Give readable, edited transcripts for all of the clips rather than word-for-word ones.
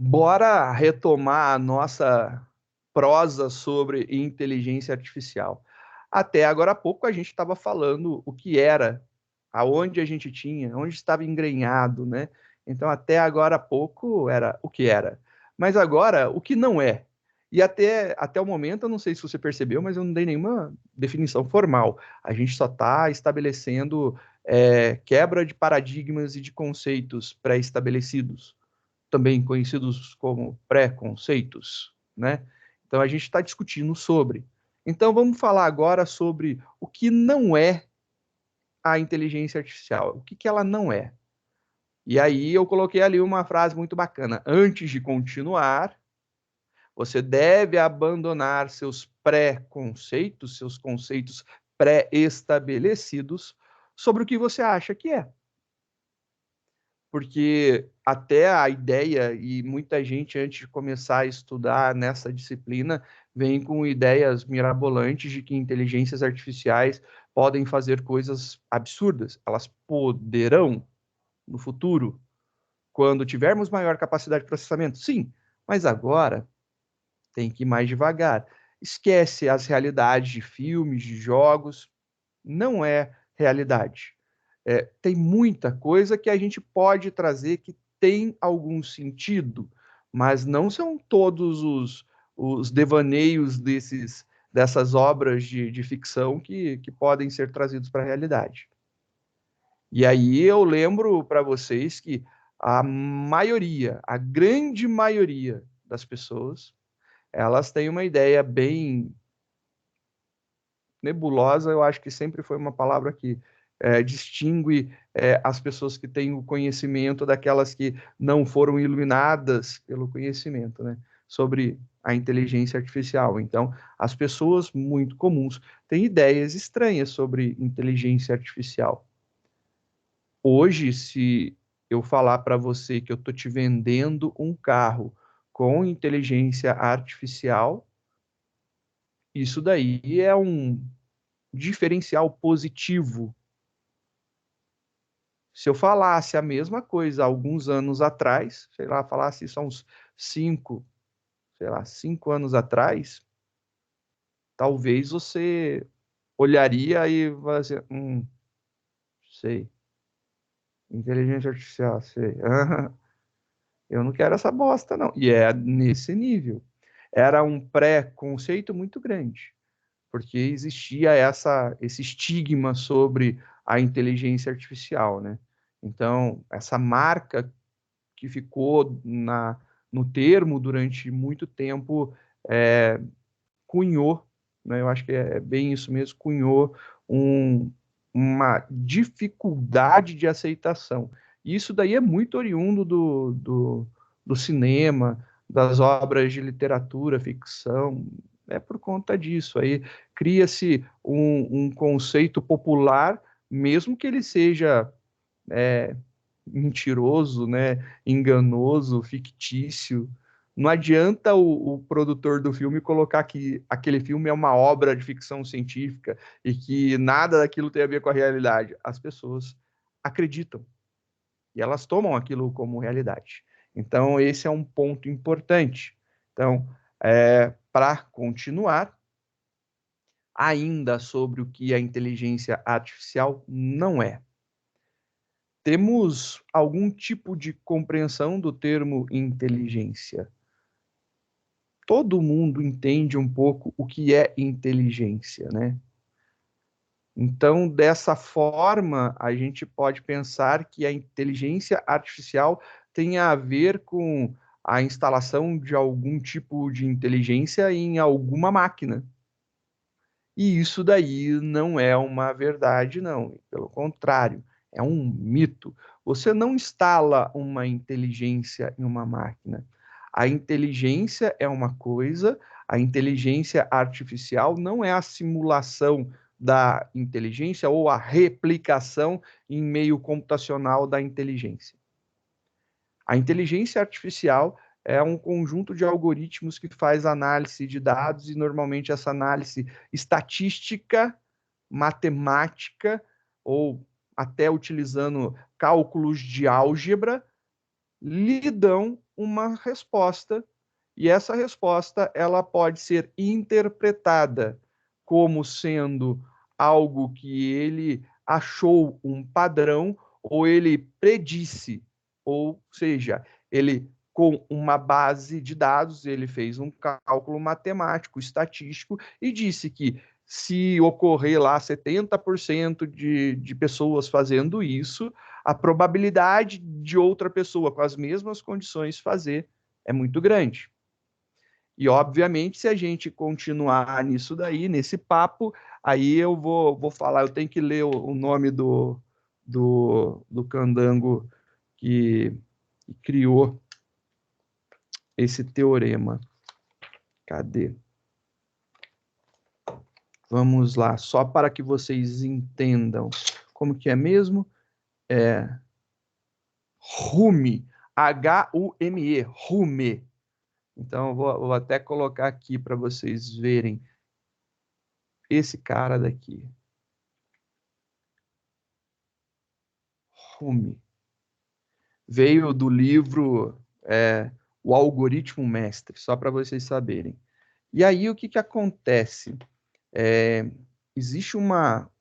Bora retomar a nossa prosa sobre inteligência artificial. Até agora há pouco a gente estava falando o que era, aonde a gente tinha, onde estava engrenhado, né? Então, até agora há pouco era o que era. Mas agora, o que não é. E até o momento, eu não sei se você percebeu, mas eu não dei nenhuma definição formal. A gente só está estabelecendo quebra de paradigmas e de conceitos pré-estabelecidos, também conhecidos como preconceitos, né? Então a gente está discutindo sobre. Então vamos falar agora sobre o que não é a inteligência artificial, o que, que ela não é. E aí eu coloquei ali uma frase muito bacana. Antes de continuar, você deve abandonar seus preconceitos, seus conceitos pré-estabelecidos sobre o que você acha que é. Porque até a ideia, e muita gente antes de começar a estudar nessa disciplina, vem com ideias mirabolantes de que inteligências artificiais podem fazer coisas absurdas. Elas poderão no futuro, quando tivermos maior capacidade de processamento, sim, mas agora tem que ir mais devagar. Esquece as realidades de filmes, de jogos, não é realidade. Tem muita coisa que a gente pode trazer que tem algum sentido, mas não são todos os devaneios dessas obras de ficção que podem ser trazidos para a realidade. E aí eu lembro para vocês que a maioria, a grande maioria das pessoas, elas têm uma ideia bem nebulosa, eu acho que sempre foi uma palavra que distingue as pessoas que têm o conhecimento daquelas que não foram iluminadas pelo conhecimento, né, sobre a inteligência artificial. Então, as pessoas muito comuns têm ideias estranhas sobre inteligência artificial. Hoje, se eu falar para você que eu estou te vendendo um carro com inteligência artificial, isso daí é um diferencial positivo. Se eu falasse a mesma coisa alguns anos atrás, sei lá, falasse isso há uns 5, sei lá, 5 anos atrás, talvez você olharia e falaria assim, sei, inteligência artificial, sei, eu não quero essa bosta, não. E é nesse nível. Era um pré-conceito muito grande, porque existia esse estigma sobre a inteligência artificial, né? Então, essa marca que ficou no termo durante muito tempo é, cunhou, né? Eu acho que é bem isso mesmo, cunhou uma dificuldade de aceitação. E isso daí é muito oriundo do cinema, das obras de literatura, ficção, é por conta disso. Aí cria-se um conceito popular, mesmo que ele seja mentiroso, né, enganoso, fictício. Não adianta o produtor do filme colocar que aquele filme é uma obra de ficção científica e que nada daquilo tem a ver com a realidade. As pessoas acreditam e elas tomam aquilo como realidade. Então, esse é um ponto importante. Então, para continuar, ainda sobre o que a inteligência artificial não é. Temos algum tipo de compreensão do termo inteligência. Todo mundo entende um pouco o que é inteligência, né? Então, dessa forma, a gente pode pensar que a inteligência artificial tem a ver com a instalação de algum tipo de inteligência em alguma máquina. E isso daí não é uma verdade, não. Pelo contrário, é um mito. Você não instala uma inteligência em uma máquina. A inteligência é uma coisa, a inteligência artificial não é a simulação da inteligência ou a replicação em meio computacional da inteligência. A inteligência artificial é um conjunto de algoritmos que faz análise de dados e normalmente essa análise estatística, matemática ou até utilizando cálculos de álgebra lhe dão uma resposta, e essa resposta ela pode ser interpretada como sendo algo que ele achou um padrão ou ele predisse, ou seja, ele com uma base de dados, ele fez um cálculo matemático, estatístico e disse que se ocorrer lá 70% de pessoas fazendo isso, a probabilidade de outra pessoa com as mesmas condições fazer é muito grande. E, obviamente, se a gente continuar nisso daí, nesse papo, aí eu vou falar, eu tenho que ler o nome do candango que criou esse teorema. Cadê? Vamos lá, só para que vocês entendam como que é mesmo. Hume, Hume, Hume. Então, eu vou até colocar aqui para vocês verem esse cara daqui. Hume. Veio do livro O Algoritmo Mestre, só para vocês saberem. E aí, o que, que acontece? Existe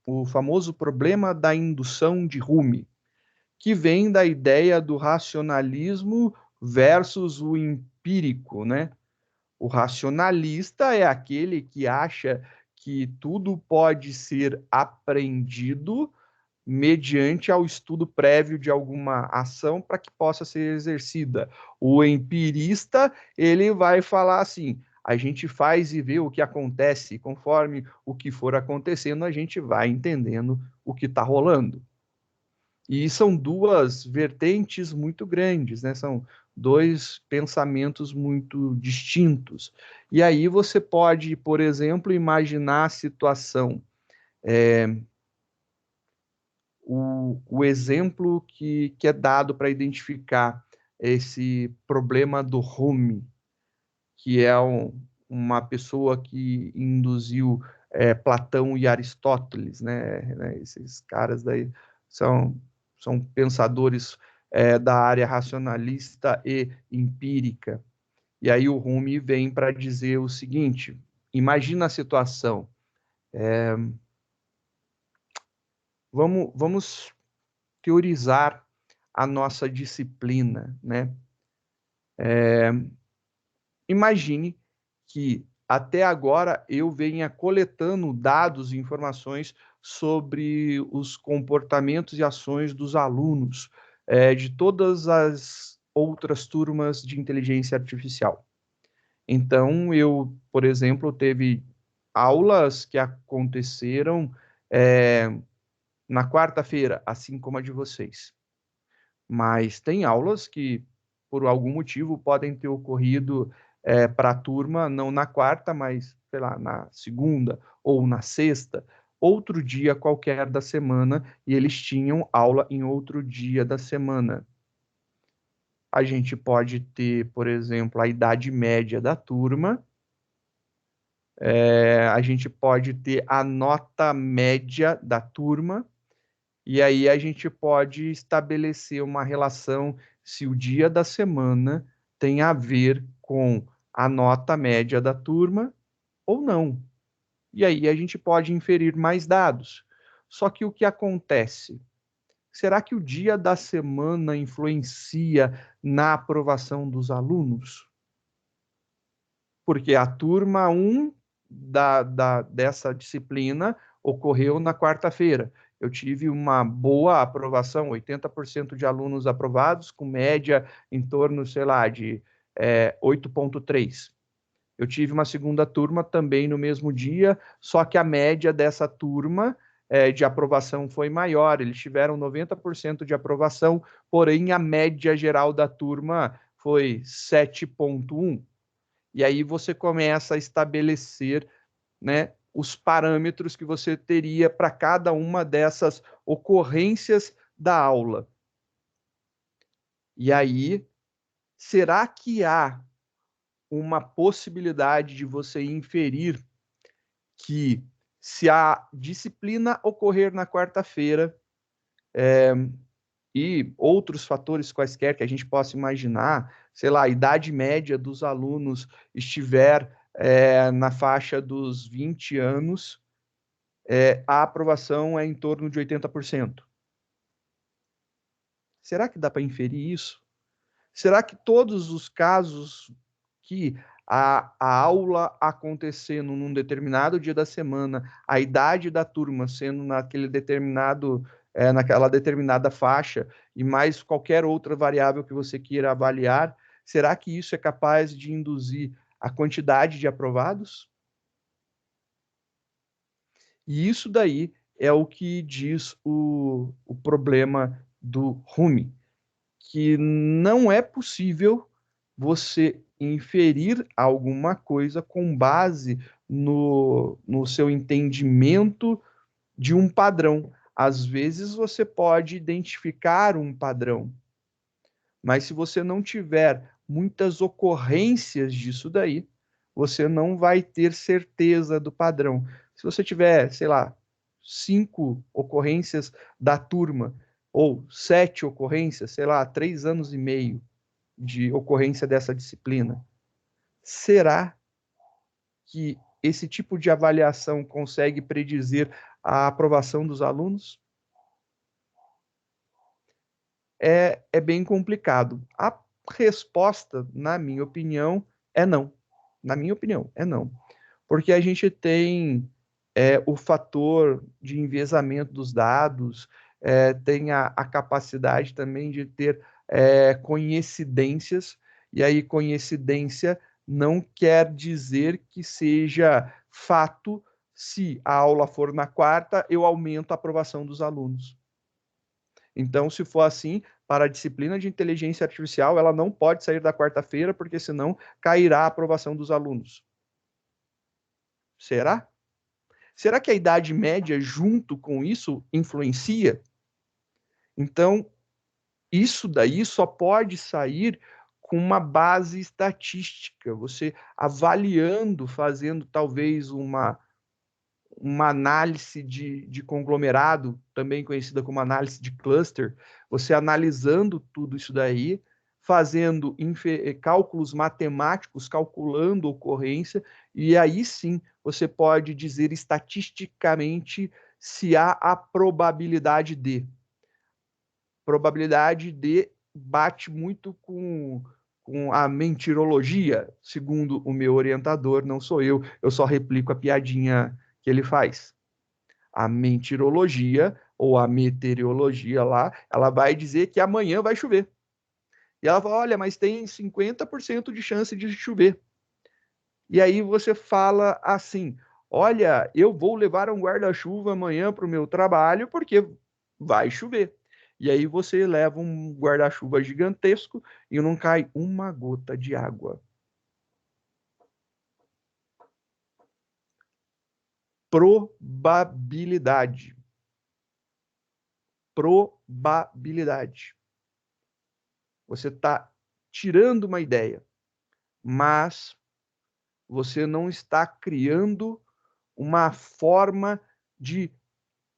o famoso problema da indução de Hume, que vem da ideia do racionalismo versus o empírico, né? O racionalista é aquele que acha que tudo pode ser aprendido mediante ao estudo prévio de alguma ação para que possa ser exercida. O empirista, ele vai falar assim: a gente faz e vê o que acontece, conforme o que for acontecendo, a gente vai entendendo o que está rolando. E são duas vertentes muito grandes, né? São dois pensamentos muito distintos. E aí você pode, por exemplo, imaginar a situação. O exemplo que é dado para identificar esse problema do Hume, que é uma pessoa que induziu Platão e Aristóteles, né? Esses caras daí são pensadores da área racionalista e empírica. E aí o Rumi vem para dizer o seguinte: imagina a situação. Vamos teorizar a nossa disciplina, né? Imagine que até agora eu venha coletando dados e informações sobre os comportamentos e ações dos alunos de todas as outras turmas de inteligência artificial. Então, eu, por exemplo, teve aulas que aconteceram na quarta-feira, assim como a de vocês. Mas tem aulas que, por algum motivo, podem ter ocorrido para a turma, não na quarta, mas, sei lá, na segunda ou na sexta, outro dia qualquer da semana, e eles tinham aula em outro dia da semana. A gente pode ter, por exemplo, a idade média da turma, a gente pode ter a nota média da turma, e aí a gente pode estabelecer uma relação se o dia da semana tem a ver com a nota média da turma ou não. E aí a gente pode inferir mais dados. Só que o que acontece? Será que o dia da semana influencia na aprovação dos alunos? Porque a turma 1 dessa disciplina ocorreu na quarta-feira. Eu tive uma boa aprovação, 80% de alunos aprovados, com média em torno, sei lá, de 8,3. Eu tive uma segunda turma também no mesmo dia, só que a média dessa turma de aprovação foi maior. Eles tiveram 90% de aprovação, porém a média geral da turma foi 7,1. E aí você começa a estabelecer, né, os parâmetros que você teria para cada uma dessas ocorrências da aula. E aí, será que há uma possibilidade de você inferir que se a disciplina ocorrer na quarta-feira e outros fatores quaisquer que a gente possa imaginar, sei lá, a idade média dos alunos estiver na faixa dos 20 anos, a aprovação é em torno de 80%. Será que dá para inferir isso? Será que todos os casos que a aula acontecendo num determinado dia da semana, a idade da turma sendo naquele determinado, naquela determinada faixa, e mais qualquer outra variável que você queira avaliar, será que isso é capaz de induzir a quantidade de aprovados? E isso daí é o que diz o problema do Rumi, que não é possível você inferir alguma coisa com base no seu entendimento de um padrão. Às vezes você pode identificar um padrão, mas se você não tiver muitas ocorrências disso daí, você não vai ter certeza do padrão. Se você tiver, sei lá, 5 ocorrências da turma, ou 7 ocorrências, sei lá, 3 anos e meio de ocorrência dessa disciplina, será que esse tipo de avaliação consegue predizer a aprovação dos alunos? É bem complicado. A resposta, na minha opinião, é não. Na minha opinião, é não. Porque a gente tem o fator de enviesamento dos dados, tem a capacidade também de ter coincidências, e aí coincidência não quer dizer que seja fato. Se a aula for na quarta, eu aumento a aprovação dos alunos. Então, se for assim, para a disciplina de inteligência artificial, ela não pode sair da quarta-feira, porque senão cairá a aprovação dos alunos. Será? Será que a idade média, junto com isso, influencia? Então, isso daí só pode sair com uma base estatística, você avaliando, fazendo talvez uma análise de conglomerado, também conhecida como análise de cluster, você analisando tudo isso daí, fazendo cálculos matemáticos, calculando ocorrência, e aí sim você pode dizer estatisticamente se há a probabilidade de. Probabilidade de bate muito com a mentirologia, segundo o meu orientador, não sou eu só replico a piadinha que ele faz. A mentirologia ou a meteorologia lá, ela vai dizer que amanhã vai chover. E ela fala, olha, mas tem 50% de chance de chover. E aí você fala assim, olha, eu vou levar um guarda-chuva amanhã para o meu trabalho porque vai chover. E aí você leva um guarda-chuva gigantesco e não cai uma gota de água. Probabilidade. Probabilidade. Você está tirando uma ideia, mas você não está criando uma forma de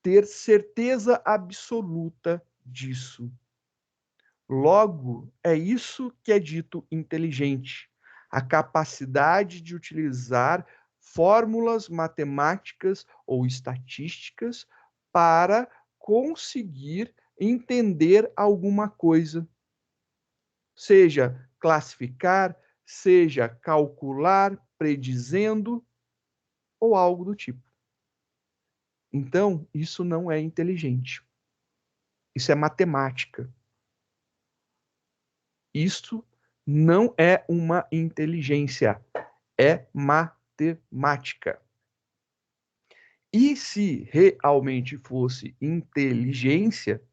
ter certeza absoluta disso. Logo, é isso que é dito inteligente, a capacidade de utilizar fórmulas matemáticas ou estatísticas para conseguir entender alguma coisa, seja classificar, seja calcular, predizendo ou algo do tipo. Então, isso não é inteligente. Isso é matemática. Isso não é uma inteligência, é matemática. E se realmente fosse inteligência,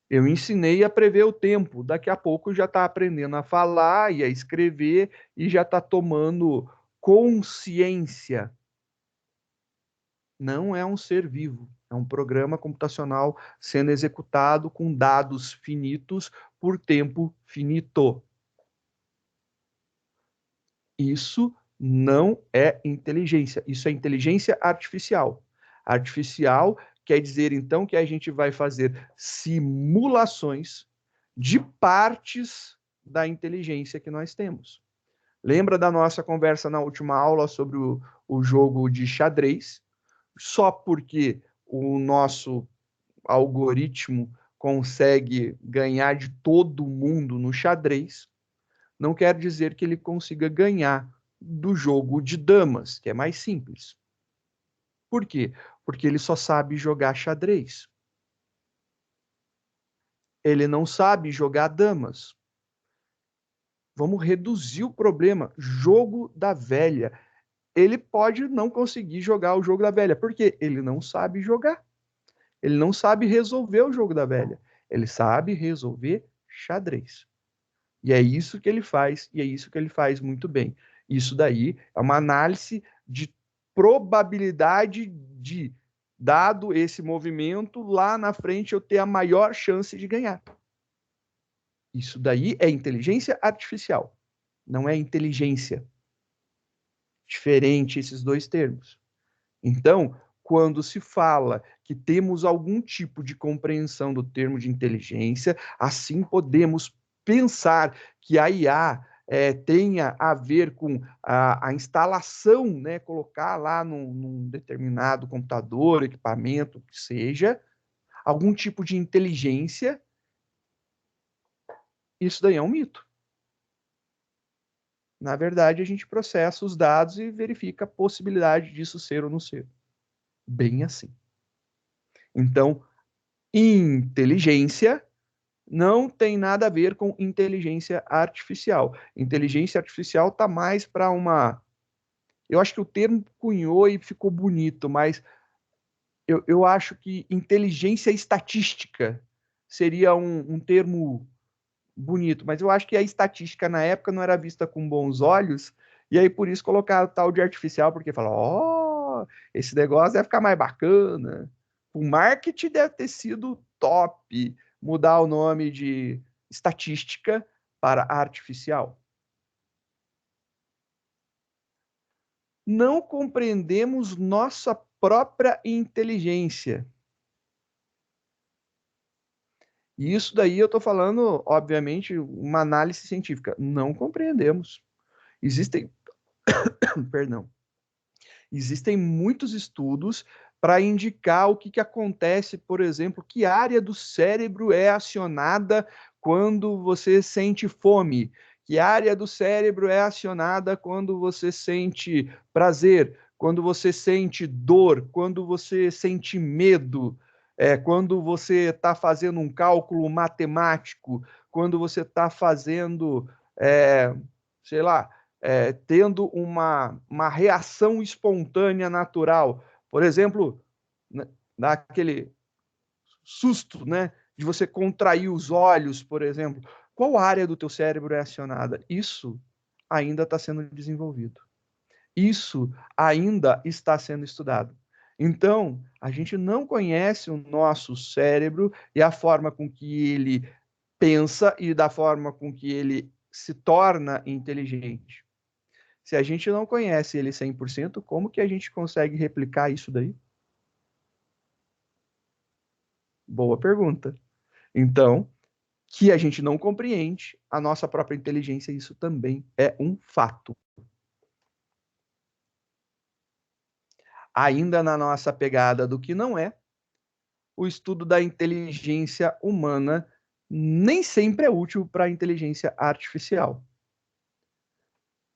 eu ensinei a prever o tempo. Daqui a pouco já está aprendendo a falar e a escrever e já está tomando consciência. Não é um ser vivo, é um programa computacional sendo executado com dados finitos por tempo finito. Isso não é inteligência, isso é inteligência artificial. Artificial quer dizer, então, que a gente vai fazer simulações de partes da inteligência que nós temos. Lembra da nossa conversa na última aula sobre o jogo de xadrez? Só porque o nosso algoritmo consegue ganhar de todo mundo no xadrez, não quer dizer que ele consiga ganhar do jogo de damas, que é mais simples. Por quê? Porque ele só sabe jogar xadrez. Ele não sabe jogar damas. Vamos reduzir o problema. Jogo da velha. Ele pode não conseguir jogar o jogo da velha. Por quê? Ele não sabe jogar. Ele não sabe resolver o jogo da velha. Ele sabe resolver xadrez. E é isso que ele faz, e é isso que ele faz muito bem. Isso daí é uma análise de probabilidade de, dado esse movimento, lá na frente eu ter a maior chance de ganhar. Isso daí é inteligência artificial, não é inteligência. Diferente esses dois termos. Então, quando se fala que temos algum tipo de compreensão do termo de inteligência, assim podemos pensar que a IA tenha a ver com a instalação, né, colocar lá num determinado computador, equipamento, que seja, algum tipo de inteligência, isso daí é um mito. Na verdade, a gente processa os dados e verifica a possibilidade disso ser ou não ser. Bem assim. Então, inteligência não tem nada a ver com inteligência artificial. Inteligência artificial está mais para uma. Eu acho que o termo cunhou e ficou bonito, mas eu acho que inteligência estatística seria um termo bonito, mas eu acho que a estatística na época não era vista com bons olhos, e aí por isso colocaram tal de artificial, porque falaram, ó, esse negócio deve ficar mais bacana. O marketing deve ter sido top, mudar o nome de estatística para artificial. Não compreendemos nossa própria inteligência. E isso daí eu estou falando, obviamente, uma análise científica. Não compreendemos. Existem, perdão, existem muitos estudos para indicar o que acontece, por exemplo, que área do cérebro é acionada quando você sente fome, que área do cérebro é acionada quando você sente prazer, quando você sente dor, quando você sente medo, quando você está fazendo um cálculo matemático, quando você está fazendo, sei lá, tendo uma reação espontânea natural. Por exemplo, naquele susto, né, de você contrair os olhos, por exemplo. Qual área do teu cérebro é acionada? Isso ainda está sendo desenvolvido. Isso ainda está sendo estudado. Então, a gente não conhece o nosso cérebro e a forma com que ele pensa e da forma com que ele se torna inteligente. Se a gente não conhece ele 100%, como que a gente consegue replicar isso daí? Boa pergunta. Então, que a gente não compreende a nossa própria inteligência, isso também é um fato. Ainda na nossa pegada do que não é, o estudo da inteligência humana nem sempre é útil para a inteligência artificial.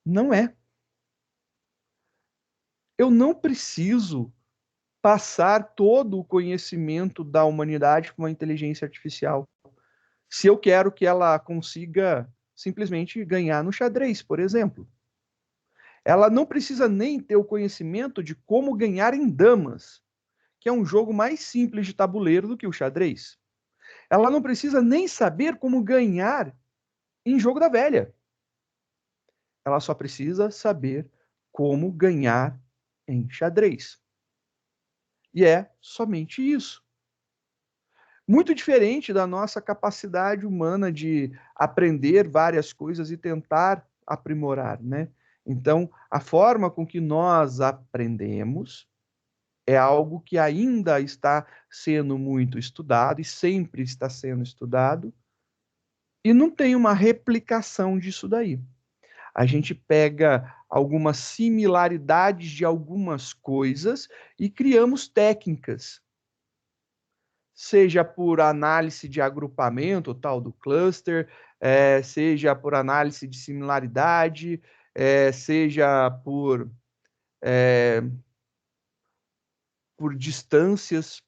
Não é. Eu não preciso passar todo o conhecimento da humanidade para uma inteligência artificial. Se eu quero que ela consiga simplesmente ganhar no xadrez, por exemplo. Ela não precisa nem ter o conhecimento de como ganhar em damas, que é um jogo mais simples de tabuleiro do que o xadrez. Ela não precisa nem saber como ganhar em jogo da velha. Ela só precisa saber como ganhar em xadrez. E é somente isso. Muito diferente da nossa capacidade humana de aprender várias coisas e tentar aprimorar, né? Então, a forma com que nós aprendemos é algo que ainda está sendo muito estudado e sempre está sendo estudado, e não tem uma replicação disso daí. A gente pega algumas similaridades de algumas coisas e criamos técnicas, seja por análise de agrupamento, o tal do cluster, seja por análise de similaridade, seja por distâncias,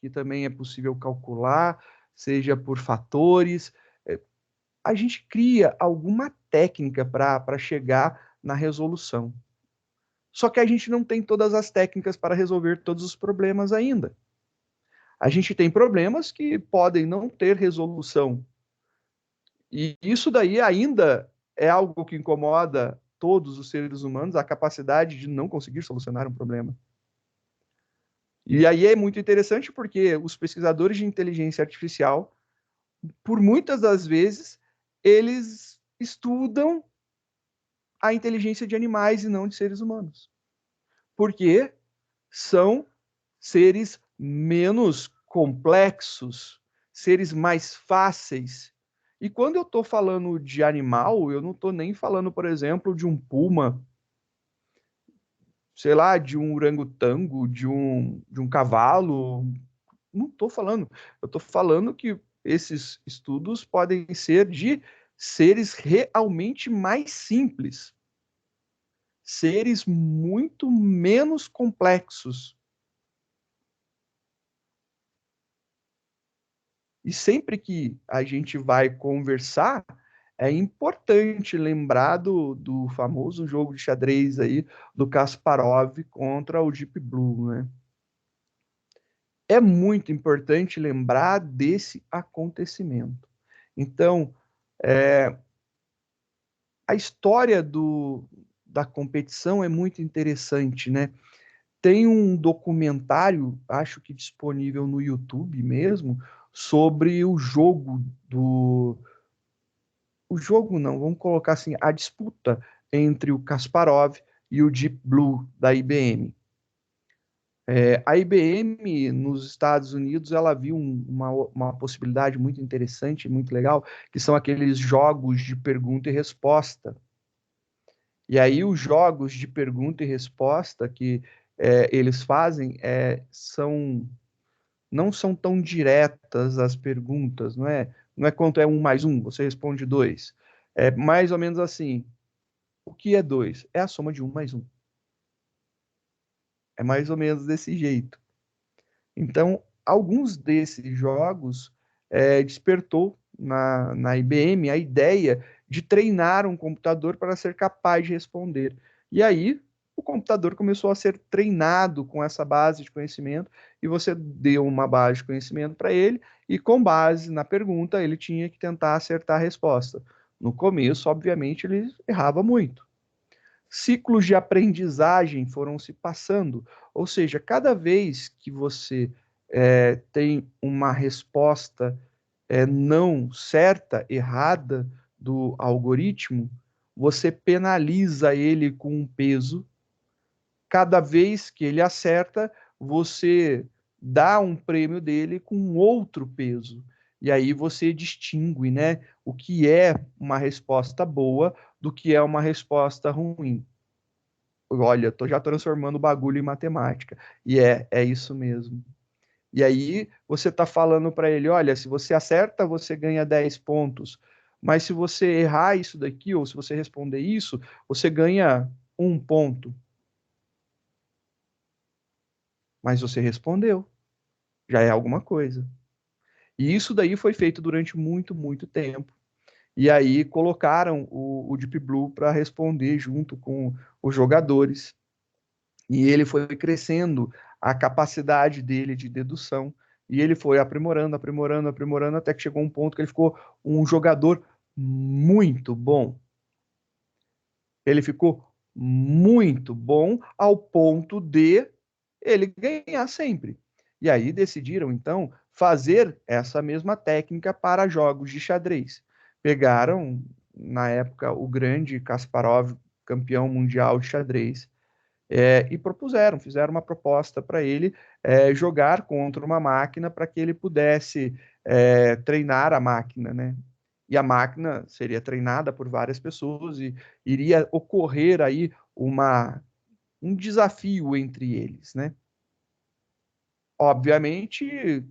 que também é possível calcular, seja por fatores. A gente cria alguma técnica para chegar na resolução. Só que a gente não tem todas as técnicas para resolver todos os problemas ainda. A gente tem problemas que podem não ter resolução. E isso daí ainda é algo que incomoda todos os seres humanos, a capacidade de não conseguir solucionar um problema. E aí é muito interessante porque os pesquisadores de inteligência artificial, por muitas das vezes, eles estudam a inteligência de animais e não de seres humanos. Porque são seres menos complexos, seres mais fáceis. E quando eu estou falando de animal, eu não estou nem falando, por exemplo, de um puma, sei lá, de um orangotango, de um cavalo. Não estou falando. Eu estou falando que esses estudos podem ser de seres realmente mais simples, seres muito menos complexos. E sempre que a gente vai conversar, é importante lembrar do famoso jogo de xadrez aí, do Kasparov contra o Deep Blue, né? É muito importante lembrar desse acontecimento. Então, a história da competição é muito interessante, né? Tem um documentário, acho que disponível no YouTube mesmo, sobre o jogo do. O jogo não, vamos colocar assim, a disputa entre o Kasparov e o Deep Blue da IBM. A IBM nos Estados Unidos ela viu uma possibilidade muito interessante, muito legal, que são aqueles jogos de pergunta e resposta. E aí os jogos de pergunta e resposta que eles fazem não são tão diretas as perguntas, não é? Não é quanto é 1 mais 1, você responde 2. É mais ou menos assim. O que é 2? É a soma de 1 mais 1. É mais ou menos desse jeito. Então, alguns desses jogos despertou na IBM a ideia de treinar um computador para ser capaz de responder. E aí, o computador começou a ser treinado com essa base de conhecimento, e você deu uma base de conhecimento para ele, e com base na pergunta, ele tinha que tentar acertar a resposta. No começo, obviamente, ele errava muito. Ciclos de aprendizagem foram se passando, ou seja, cada vez que você tem uma resposta não certa, errada do algoritmo, você penaliza ele com um peso. Cada vez que ele acerta, você dá um prêmio dele com outro peso. E aí você distingue, né, o que é uma resposta boa do que é uma resposta ruim. Olha, tô já transformando o bagulho em matemática. E é isso mesmo. E aí você está falando para ele, olha, se você acerta, você ganha 10 pontos. Mas se você errar isso daqui, ou se você responder isso, você ganha 1 ponto. Mas você respondeu. Já é alguma coisa. E isso daí foi feito durante muito, muito tempo. E aí colocaram o Deep Blue para responder junto com os jogadores. E ele foi crescendo a capacidade dele de dedução. E ele foi aprimorando, aprimorando, aprimorando, até que chegou um ponto que ele ficou um jogador muito bom. Ele ficou muito bom ao ponto de ele ganhar sempre. E aí decidiram, então, fazer essa mesma técnica para jogos de xadrez. Pegaram, na época, o grande Kasparov, campeão mundial de xadrez, E fizeram uma proposta para ele jogar contra uma máquina para que ele pudesse treinar a máquina, né? E a máquina seria treinada por várias pessoas e iria ocorrer aí um desafio entre eles, né? Obviamente,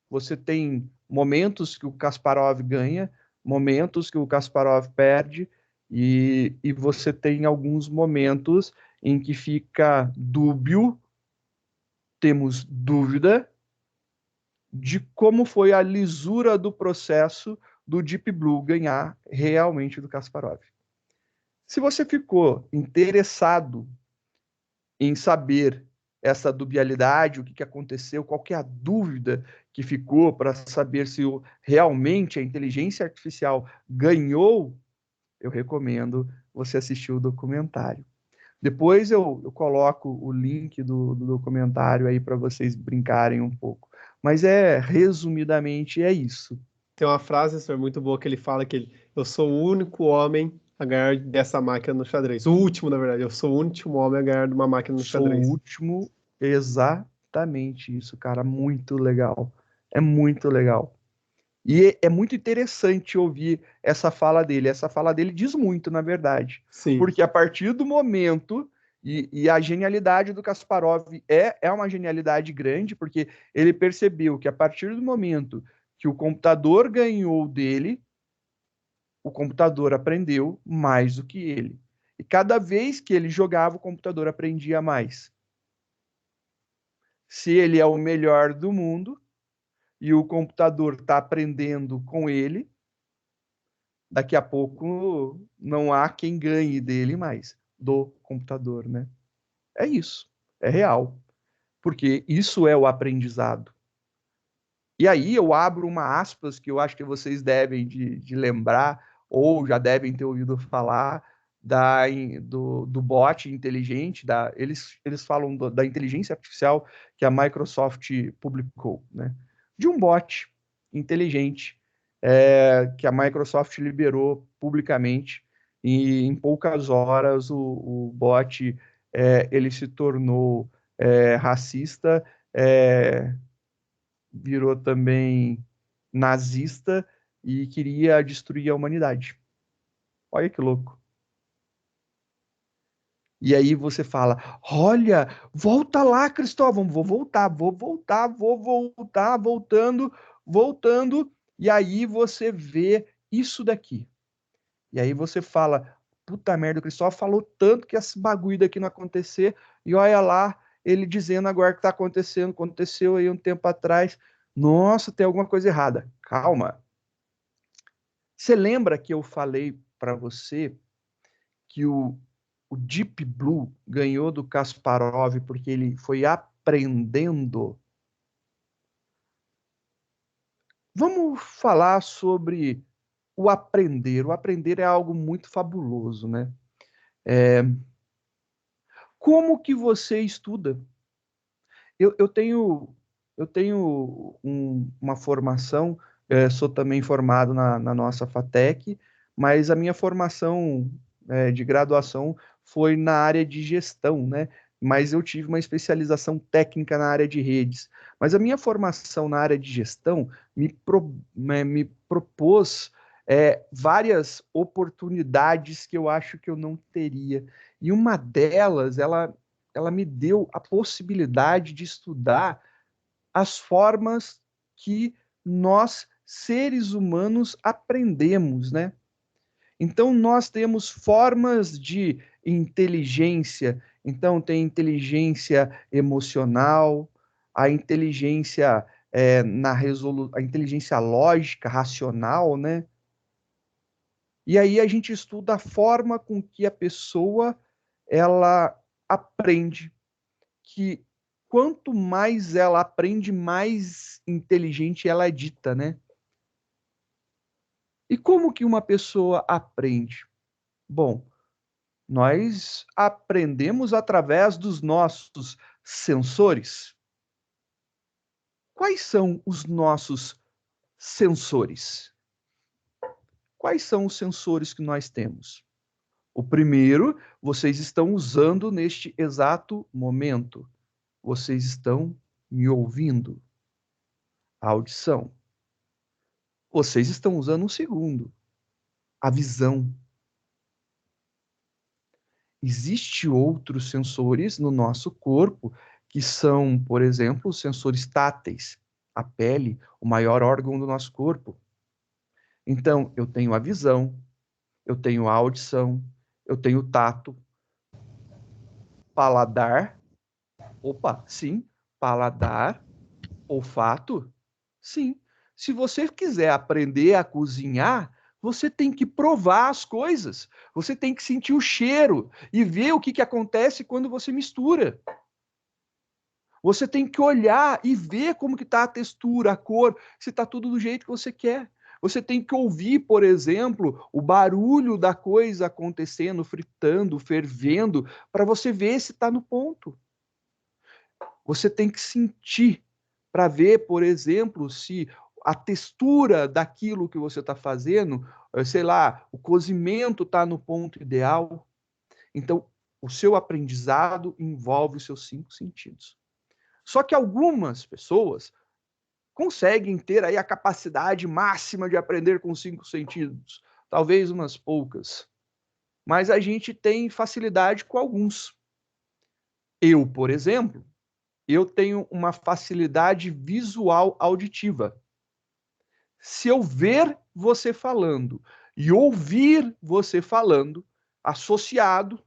você tem momentos que o Kasparov ganha, momentos que o Kasparov perde, e você tem alguns momentos em que fica dúbio, temos dúvida de como foi a lisura do processo do Deep Blue ganhar realmente do Kasparov. Se você ficou interessado em saber essa dubialidade, o que aconteceu, qual que é a dúvida que ficou para saber se realmente a inteligência artificial ganhou, eu recomendo você assistir o documentário. Depois eu coloco o link do documentário aí para vocês brincarem um pouco. Mas resumidamente, é isso. Tem uma frase, senhor, muito boa que ele fala que eu sou o único homem a ganhar dessa máquina no xadrez. O último, na verdade. Eu sou o último homem a ganhar de uma máquina no Sou o xadrez. último, exatamente isso, cara. Muito legal. É muito legal. E é muito interessante ouvir essa fala dele. Essa fala dele diz muito, na verdade. Sim. Porque a partir do momento, e a genialidade do Kasparov é uma genialidade grande, porque ele percebeu que a partir do momento que o computador ganhou dele, o computador aprendeu mais do que ele. E cada vez que ele jogava, o computador aprendia mais. Se ele é o melhor do mundo e o computador está aprendendo com ele, daqui a pouco não há quem ganhe dele mais, do computador, né? É isso, é real, porque isso é o aprendizado. E aí eu abro uma aspas que eu acho que vocês devem de lembrar, ou já devem ter ouvido falar, do bot inteligente, eles falam da inteligência artificial que a Microsoft publicou, né? De um bot inteligente que a Microsoft liberou publicamente, e em poucas horas o bot ele se tornou racista, é, virou também nazista e queria destruir a humanidade. Olha que louco. E aí você fala: olha, volta lá, Cristóvão, vou voltar, voltando. E aí você vê isso daqui. E aí você fala: puta merda, o Cristóvão falou tanto que esse bagulho daqui não acontecer. E olha lá, ele dizendo agora que está acontecendo, aconteceu aí um tempo atrás. Nossa, tem alguma coisa errada. Calma. Você lembra que eu falei para você que o Deep Blue ganhou do Kasparov porque ele foi aprendendo? Vamos falar sobre o aprender. O aprender é algo muito fabuloso, né? Como que você estuda? Eu tenho uma formação, sou também formado na nossa FATEC, mas a minha formação de graduação foi na área de gestão, né? Mas eu tive uma especialização técnica na área de redes. Mas a minha formação na área de gestão me propôs várias oportunidades que eu acho que eu não teria. E uma delas, ela me deu a possibilidade de estudar as formas que nós, seres humanos, aprendemos, né? Então, nós temos formas de inteligência. Então, tem inteligência emocional, a inteligência a inteligência lógica, racional, né? E aí a gente estuda a forma com que a pessoa ela aprende, que quanto mais ela aprende, mais inteligente ela é dita, né? E como que uma pessoa aprende? Bom, nós aprendemos através dos nossos sensores. Quais são os nossos sensores? Quais são os sensores que nós temos? O primeiro, vocês estão usando neste exato momento. Vocês estão me ouvindo. A audição. Vocês estão usando um segundo. A visão. Existem outros sensores no nosso corpo que são, por exemplo, os sensores táteis. A pele, o maior órgão do nosso corpo. Então, eu tenho a visão, eu tenho a audição, eu tenho o tato, paladar. Opa, sim, paladar, olfato, sim. Se você quiser aprender a cozinhar, você tem que provar as coisas. Você tem que sentir o cheiro e ver o que acontece quando você mistura. Você tem que olhar e ver como que está a textura, a cor, se está tudo do jeito que você quer. Você tem que ouvir, por exemplo, o barulho da coisa acontecendo, fritando, fervendo, para você ver se está no ponto. Você tem que sentir para ver, por exemplo, se a textura daquilo que você está fazendo, sei lá, o cozimento está no ponto ideal. Então, o seu aprendizado envolve os seus 5 sentidos. Só que algumas pessoas conseguem ter aí a capacidade máxima de aprender com 5 sentidos. Talvez umas poucas. Mas a gente tem facilidade com alguns. Eu, por exemplo, eu tenho uma facilidade visual auditiva. Se eu ver você falando e ouvir você falando, associado,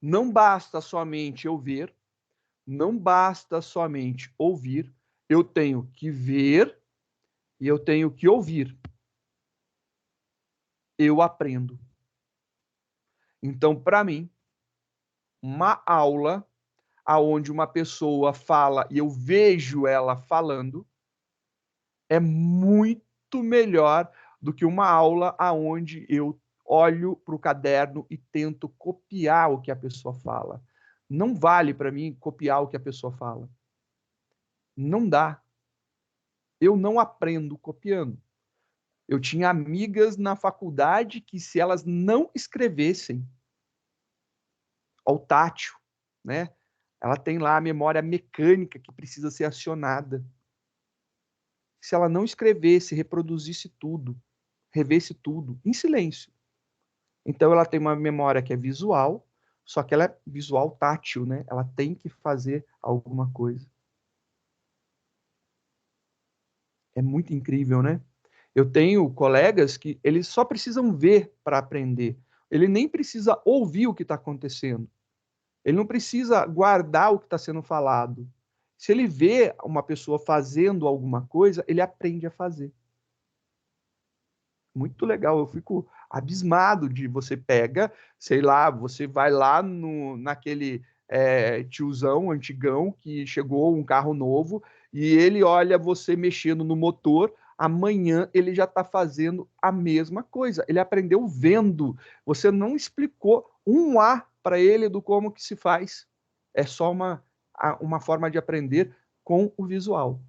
não basta somente eu ver, não basta somente ouvir, eu tenho que ver e eu tenho que ouvir. Eu aprendo. Então, para mim, uma aula aonde uma pessoa fala e eu vejo ela falando é muito melhor do que uma aula aonde eu olho para o caderno e tento copiar o que a pessoa fala. Não vale para mim copiar o que a pessoa fala. Não dá. Eu não aprendo copiando. Eu tinha amigas na faculdade que, se elas não escrevessem ao tátil, né? Ela tem lá a memória mecânica que precisa ser acionada. Se ela não escrevesse, reproduzisse tudo, revesse tudo, em silêncio. Então ela tem uma memória que é visual, só que ela é visual tátil, né? Ela tem que fazer alguma coisa. É muito incrível, né? Eu tenho colegas que eles só precisam ver para aprender. Ele nem precisa ouvir o que está acontecendo. Ele não precisa guardar o que está sendo falado. Se ele vê uma pessoa fazendo alguma coisa, ele aprende a fazer. Muito legal, eu fico abismado de você pega, sei lá, você vai lá naquele tiozão antigão que chegou um carro novo e ele olha você mexendo no motor, amanhã ele já está fazendo a mesma coisa. Ele aprendeu vendo. Você não explicou um A para ele do como que se faz. É só uma forma de aprender com o visual.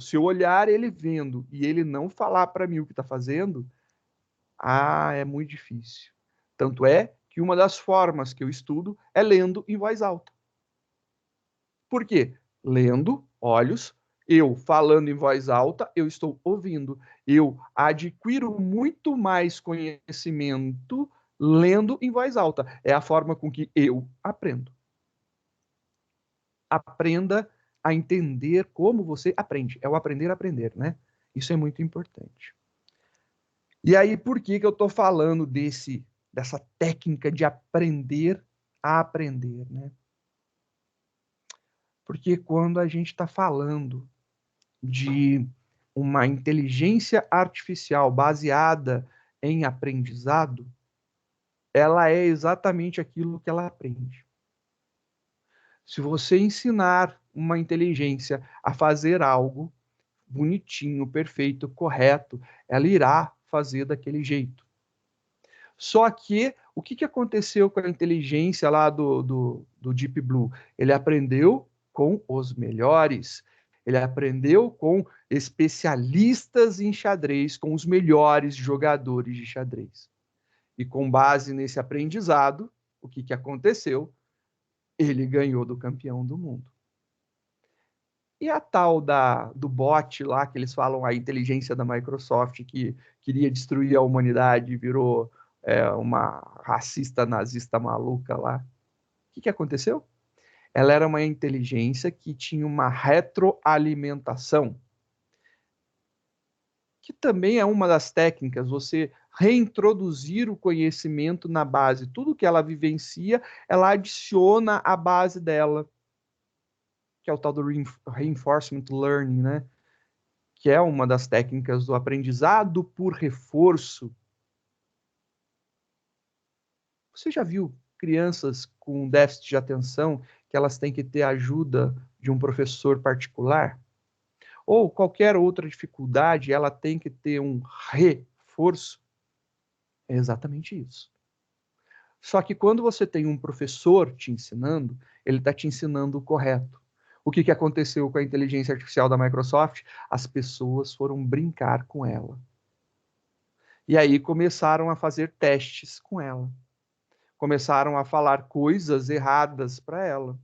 Se eu olhar ele vendo e ele não falar para mim o que está fazendo, é muito difícil. Tanto é que uma das formas que eu estudo é lendo em voz alta. Por quê? Lendo, olhos, eu falando em voz alta, eu estou ouvindo. Eu adquiro muito mais conhecimento lendo em voz alta. É a forma com que eu aprendo. Aprenda a entender como você aprende. É o aprender a aprender, né? Isso é muito importante. E aí, por que eu estou falando dessa técnica de aprender a aprender, né? Porque quando a gente está falando de uma inteligência artificial baseada em aprendizado, ela é exatamente aquilo que ela aprende. Se você ensinar uma inteligência a fazer algo bonitinho, perfeito, correto, ela irá fazer daquele jeito. Só que o que aconteceu com a inteligência lá do Deep Blue? Ele aprendeu com os melhores. Ele aprendeu com especialistas em xadrez, com os melhores jogadores de xadrez. E com base nesse aprendizado, o que aconteceu? Ele ganhou do campeão do mundo. E a tal do bot lá, que eles falam, a inteligência da Microsoft, que queria destruir a humanidade e virou uma racista nazista maluca lá. O que aconteceu? Ela era uma inteligência que tinha uma retroalimentação, que também é uma das técnicas, você reintroduzir o conhecimento na base. Tudo que ela vivencia, ela adiciona à base dela, que é o tal do reinforcement learning, né? Que é uma das técnicas do aprendizado por reforço. Você já viu crianças com déficit de atenção que elas têm que ter ajuda de um professor particular? Ou qualquer outra dificuldade, ela tem que ter um reforço? É exatamente isso. Só que quando você tem um professor te ensinando, ele está te ensinando o correto. O que aconteceu com a inteligência artificial da Microsoft? As pessoas foram brincar com ela. E aí começaram a fazer testes com ela. Começaram a falar coisas erradas para ela.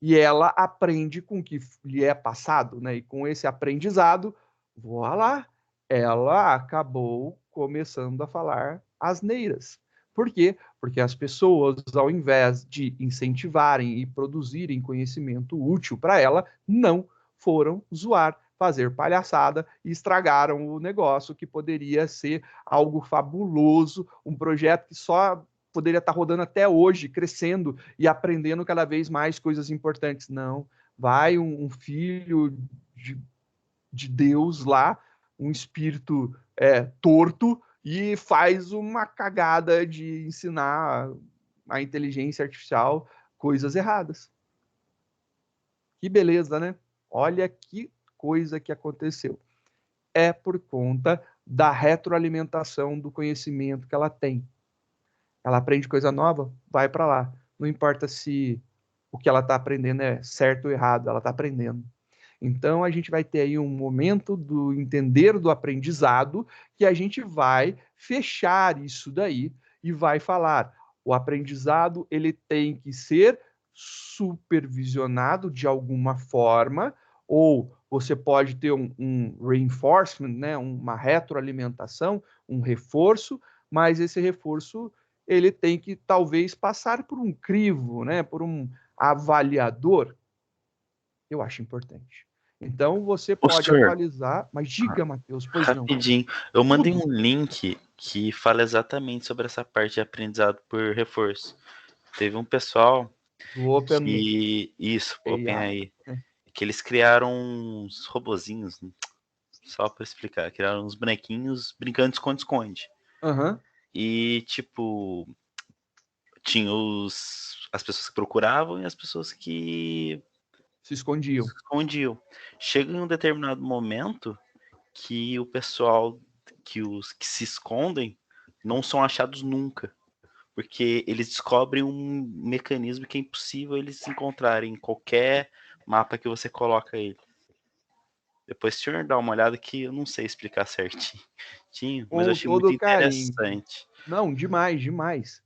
E ela aprende com o que lhe é passado, né? E com esse aprendizado, voilá, ela acabou começando a falar asneiras. Por quê? Porque as pessoas, ao invés de incentivarem e produzirem conhecimento útil para ela, não foram zoar, fazer palhaçada e estragaram o negócio que poderia ser algo fabuloso, um projeto que só poderia estar rodando até hoje, crescendo e aprendendo cada vez mais coisas importantes. Não, vai um filho de Deus lá, um espírito torto, e faz uma cagada de ensinar a inteligência artificial coisas erradas. Que beleza, né? Olha que coisa que aconteceu. É por conta da retroalimentação do conhecimento que ela tem. Ela aprende coisa nova, vai para lá. Não importa se o que ela está aprendendo é certo ou errado, ela está aprendendo. Então, a gente vai ter aí um momento do entender do aprendizado que a gente vai fechar isso daí e vai falar, o aprendizado ele tem que ser supervisionado de alguma forma, ou você pode ter um reinforcement, né, uma retroalimentação, um reforço, mas esse reforço ele tem que talvez passar por um crivo, né, por um avaliador. Eu acho importante. Então, você Ô, pode senhor, atualizar, mas diga, Matheus, pois não. rapidinho. Eu mandei Tudo. um link que fala exatamente sobre essa parte de aprendizado por reforço. Teve um pessoal Do Open que. Isso, AI. OpenAI. Que eles criaram uns robozinhos, só para explicar. Criaram uns bonequinhos brincando de esconde-esconde. Uhum. E, tipo, tinha as pessoas que procuravam e as pessoas que Se escondiam. se escondiam. Chega em um determinado momento que o pessoal, que os que se escondem, não são achados nunca. Porque eles descobrem um mecanismo que é impossível eles se encontrarem em qualquer mapa que você coloca ele. Depois o senhor dá uma olhada que eu não sei explicar certinho, mas eu Com achei muito todo carinho. interessante. Não, demais, demais.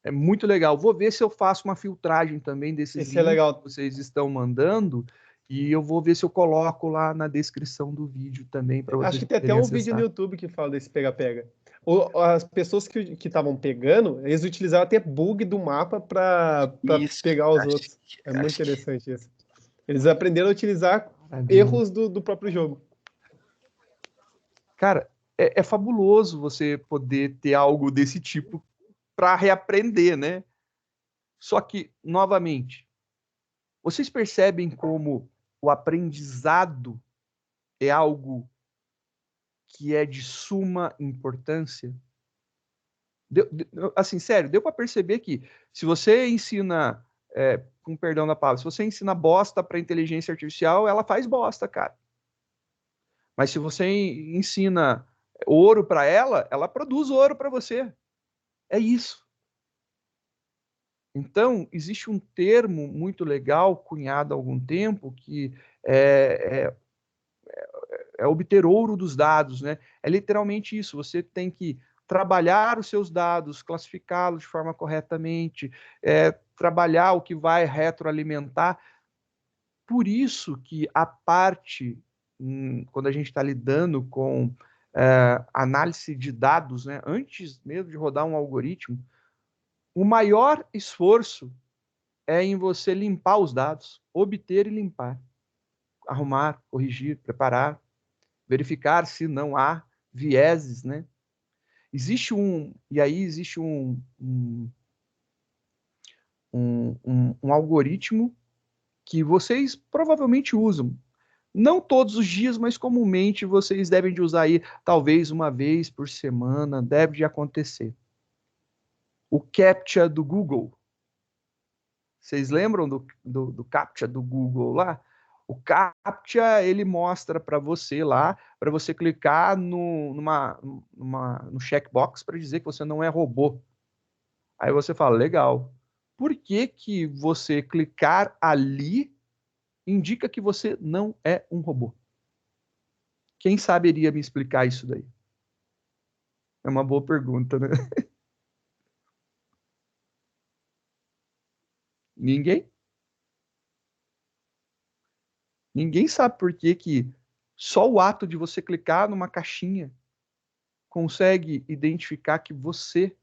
É muito legal. Vou ver se eu faço uma filtragem também desses Esse é links legal. que vocês estão mandando e eu vou ver se eu coloco lá na descrição do vídeo também para Acho vocês que tem até poderem um vídeo no acessar. YouTube que fala desse pega-pega. As pessoas que estavam pegando, eles utilizavam até bug do mapa para Isso, pegar os acho, outros. É muito acho que interessante isso. Eles aprenderam a utilizar Maravilha. erros do próprio jogo. Cara, é fabuloso você poder ter algo desse tipo para reaprender, né? Só que, novamente, vocês percebem como o aprendizado é algo que é de suma importância? Assim, sério, deu para perceber que se você ensina, com perdão da palavra, se você ensina bosta para inteligência artificial, ela faz bosta, cara. Mas se você ensina ouro para ela, ela produz ouro para você. É isso. Então, existe um termo muito legal, cunhado há algum tempo, que é, é obter ouro dos dados, né? É literalmente isso. Você tem que trabalhar os seus dados, classificá-los de forma corretamente, trabalhar o que vai retroalimentar. Por isso que a parte, quando a gente está lidando com análise de dados, né, antes mesmo de rodar um algoritmo, o maior esforço é em você limpar os dados, obter e limpar, arrumar, corrigir, preparar, verificar se não há vieses, né? Existe um algoritmo que vocês provavelmente usam. Não todos os dias, mas comumente vocês devem de usar aí, talvez uma vez por semana, deve de acontecer. O CAPTCHA do Google. Vocês lembram do CAPTCHA do Google lá? O CAPTCHA, ele mostra para você lá, para você clicar no checkbox para dizer que você não é robô. Aí você fala, legal. Por que que você clicar ali indica que você não é um robô? Quem saberia me explicar isso daí? É uma boa pergunta, né? Ninguém? Ninguém sabe por que que só o ato de você clicar numa caixinha consegue identificar que você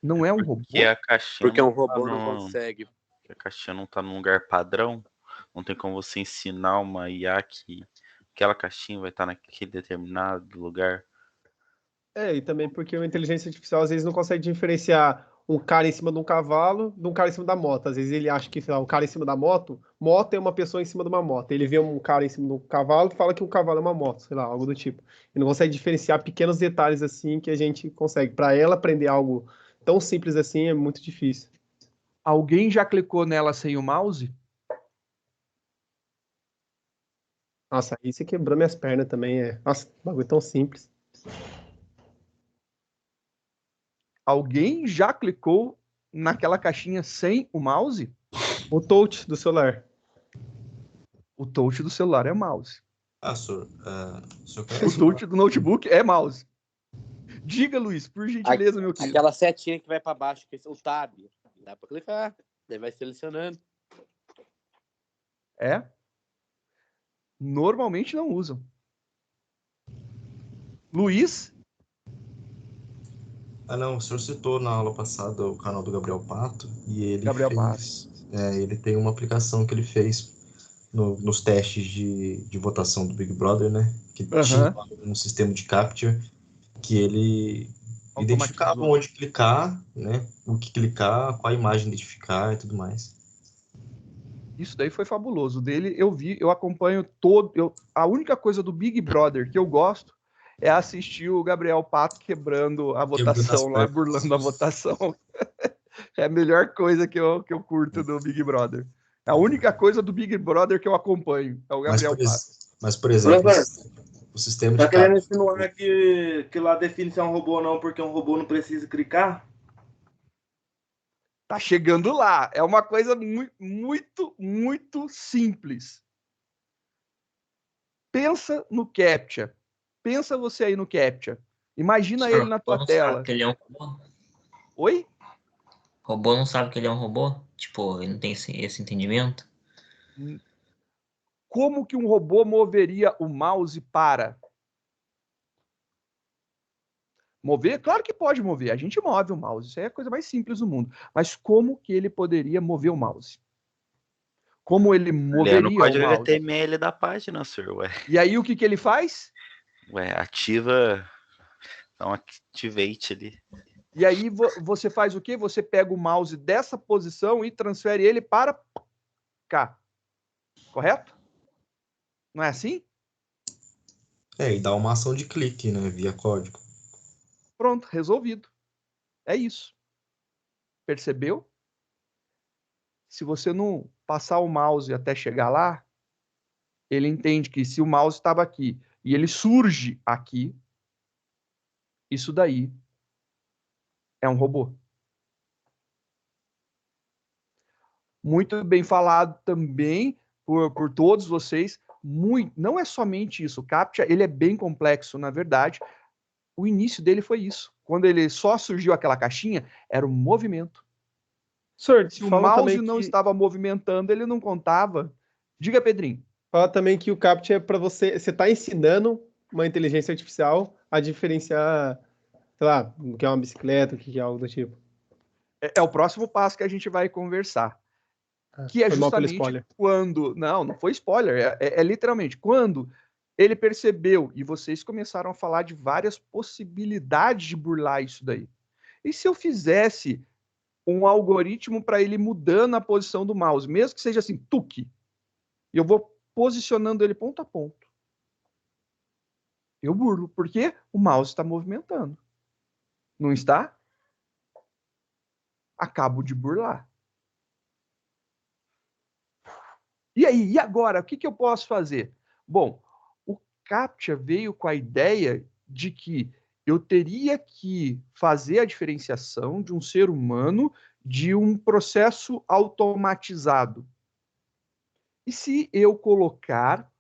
não é um robô? Porque a caixinha Porque um não tá robô não no- consegue. a caixinha não tá num lugar padrão. Não tem como você ensinar uma IA que aquela caixinha vai estar naquele determinado lugar. E também porque a inteligência artificial às vezes não consegue diferenciar um cara em cima de um cavalo de um cara em cima da moto. Às vezes ele acha que, sei lá, um cara em cima da moto é uma pessoa em cima de uma moto. Ele vê um cara em cima de um cavalo e fala que um cavalo é uma moto, sei lá, algo do tipo. Ele não consegue diferenciar pequenos detalhes assim que a gente consegue. Para ela aprender algo tão simples assim é muito difícil. Alguém já clicou nela sem o mouse? Nossa, aí você quebrou minhas pernas também. Nossa, bagulho tão simples. Alguém já clicou naquela caixinha sem o mouse? O touch do celular. O touch do celular é mouse. Senhor, o senhor O conhece? touch do notebook é mouse. Diga, Luiz, por gentileza, meu querido. Aquela setinha que vai para baixo, que é o tab. Dá para clicar. Daí vai selecionando. É? Normalmente não usam. Luiz? Não, o senhor citou na aula passada o canal do Gabriel Pato e ele Gabriel ele tem uma aplicação que ele fez nos testes de votação do Big Brother, né? Que tinha um sistema de captcha que ele identificava onde clicar, né? O que clicar, qual a imagem identificar e tudo mais. Isso daí foi fabuloso. Dele eu acompanho a única coisa do Big Brother que eu gosto é assistir o Gabriel Pato quebrando a votação lá, burlando a votação. É a melhor coisa que eu curto do Big Brother. A única coisa do Big Brother que eu acompanho é o Gabriel Pato. Mas, por exemplo, o sistema de querendo insinuar que lá define se é um robô ou não, porque um robô não precisa clicar? Tá chegando lá. É uma coisa muito, muito simples. Pensa no CAPTCHA. Pensa você aí no CAPTCHA. Imagina ele na tua tela. Sabe que ele é um robô? Oi? O robô não sabe que ele é um robô? Tipo, ele não tem esse entendimento? Como que um robô moveria o mouse para? Mover? Claro que pode mover. A gente move o mouse. Isso é a coisa mais simples do mundo. Mas como que ele poderia mover o mouse? Como ele moveria o mouse? No código HTML da página, senhor. Ué. E aí o que que ele faz? Ativa... Então, activate ali. E aí você faz o quê? Você pega o mouse dessa posição e transfere ele para cá. Correto? Não é assim? E dá uma ação de clique, né? Via código. Pronto, resolvido. É isso. Percebeu? Se você não passar o mouse até chegar lá, ele entende que se o mouse estava aqui e ele surge aqui, isso daí é um robô. Muito bem falado também por todos vocês. Não é somente isso. O CAPTCHA ele é bem complexo, na verdade. O início dele foi isso. Quando ele só surgiu aquela caixinha, era um movimento. Senhor, Se o fala mouse também não que estava movimentando, ele não contava. Diga, Pedrinho. fala também que o CAPTCHA é para você está ensinando uma inteligência artificial a diferenciar, sei lá, o que é uma bicicleta, o que é algo do tipo. É o próximo passo que a gente vai conversar. Que é Foi mal pelo justamente spoiler. quando... Não foi spoiler. É literalmente quando ele percebeu e vocês começaram a falar de várias possibilidades de burlar isso daí. E se eu fizesse um algoritmo para ele mudando a posição do mouse, mesmo que seja assim, tuque, e eu vou posicionando ele ponto a ponto. Eu burlo, porque o mouse está movimentando. Não está? Acabo de burlar. E aí, e agora? O que eu posso fazer? Bom, o CAPTCHA veio com a ideia de que eu teria que fazer a diferenciação de um ser humano de um processo automatizado. E se eu colocar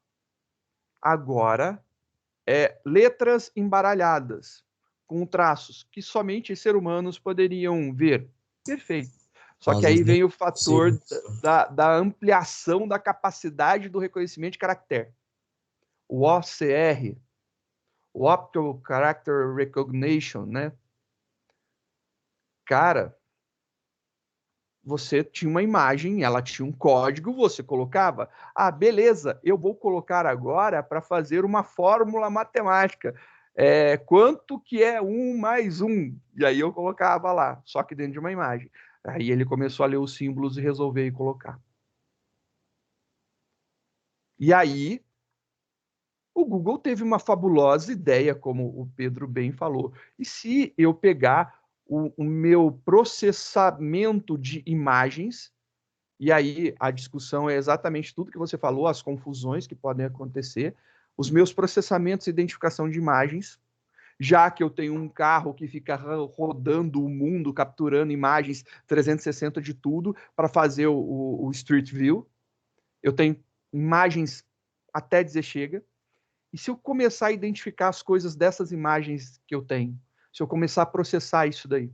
agora letras embaralhadas, com traços que somente seres humanos poderiam ver? Perfeito. Só que aí vem o fator da ampliação da capacidade do reconhecimento de caractere. O OCR, o Optical Character Recognition, né? Cara, você tinha uma imagem, ela tinha um código, você colocava. Ah, beleza, eu vou colocar agora para fazer uma fórmula matemática. Quanto que é 1 mais 1? E aí eu colocava lá, só que dentro de uma imagem. Aí ele começou a ler os símbolos e resolver e colocar. E aí, o Google teve uma fabulosa ideia, como o Pedro bem falou. E se eu pegar o meu processamento de imagens, e aí a discussão é exatamente tudo que você falou, as confusões que podem acontecer, os meus processamentos de identificação de imagens, já que eu tenho um carro que fica rodando o mundo, capturando imagens 360 de tudo para fazer o Street View, eu tenho imagens até dizer chega. E se eu começar a identificar as coisas dessas imagens que eu tenho, se eu começar a processar isso daí,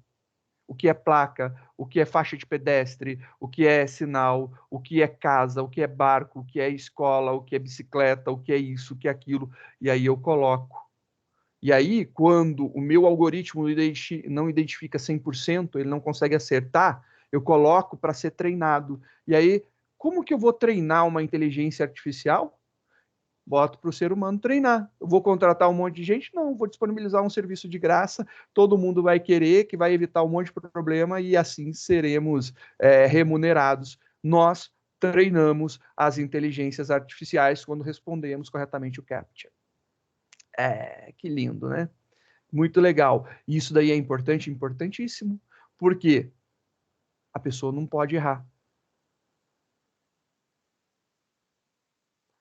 o que é placa, o que é faixa de pedestre, o que é sinal, o que é casa, o que é barco, o que é escola, o que é bicicleta, o que é isso, o que é aquilo, e aí eu coloco. E aí, quando o meu algoritmo não identifica 100%, ele não consegue acertar, eu coloco para ser treinado. E aí, como que eu vou treinar uma inteligência artificial? Boto para o ser humano treinar. Eu vou contratar um monte de gente? Não, vou disponibilizar um serviço de graça, todo mundo vai querer, que vai evitar um monte de problema e assim seremos remunerados. Nós treinamos as inteligências artificiais quando respondemos corretamente o CAPTCHA. Que lindo, né? Muito legal. E isso daí é importante, importantíssimo, porque a pessoa não pode errar.